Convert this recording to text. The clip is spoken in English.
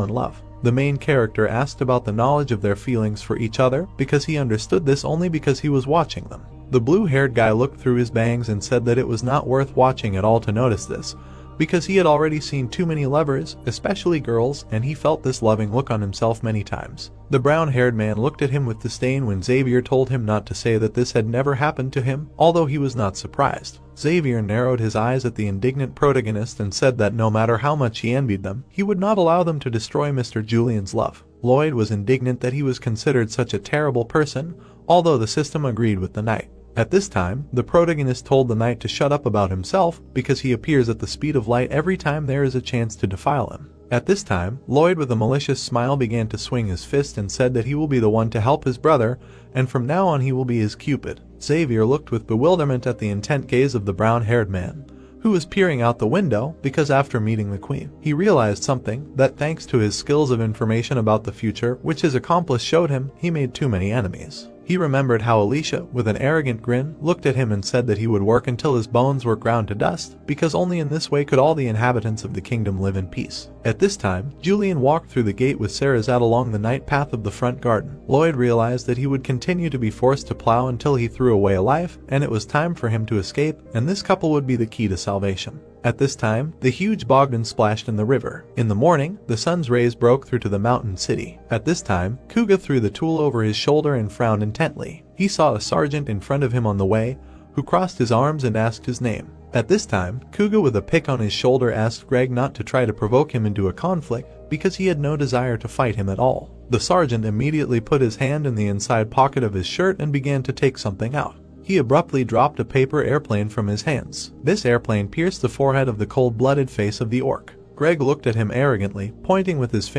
in love. The main character asked about the knowledge of their feelings for each other because he understood this only because he was watching them. The blue-haired guy looked through his bangs and said that it was not worth watching at all to notice this, because he had already seen too many lovers, especially girls, and he felt this loving look on himself many times. The brown-haired man looked at him with disdain when Xavier told him not to say that this had never happened to him, although he was not surprised. Xavier narrowed his eyes at the indignant protagonist and said that no matter how much he envied them, he would not allow them to destroy Mr. Julian's love. Lloyd was indignant that he was considered such a terrible person, although the system agreed with the knight. At this time, the protagonist told the knight to shut up about himself because he appears at the speed of light every time there is a chance to defile him. At this time, Lloyd with a malicious smile began to swing his fist and said that he will be the one to help his brother, and from now on he will be his Cupid. Xavier looked with bewilderment at the intent gaze of the brown-haired man, who was peering out the window because after meeting the queen, he realized something, that thanks to his skills of information about the future which his accomplice showed him, he made too many enemies. He remembered how Alicia, with an arrogant grin, looked at him and said that he would work until his bones were ground to dust, because only in this way could all the inhabitants of the kingdom live in peace. At this time, Julian walked through the gate with Sarazat along the night path of the front garden. Lloyd realized that he would continue to be forced to plow until he threw away a life, and it was time for him to escape, and this couple would be the key to salvation. At this time, the huge Bogdan splashed in the river. In the morning, the sun's rays broke through to the mountain city. At this time, Kuga threw the tool over his shoulder and frowned intently. He saw a sergeant in front of him on the way, who crossed his arms and asked his name. At this time, Kuga with a pick on his shoulder asked Greg not to try to provoke him into a conflict because he had no desire to fight him at all. The sergeant immediately put his hand in the inside pocket of his shirt and began to take something out. He abruptly dropped a paper airplane from his hands. This airplane pierced the forehead of the cold-blooded face of the orc. Greg looked at him arrogantly, pointing with his finger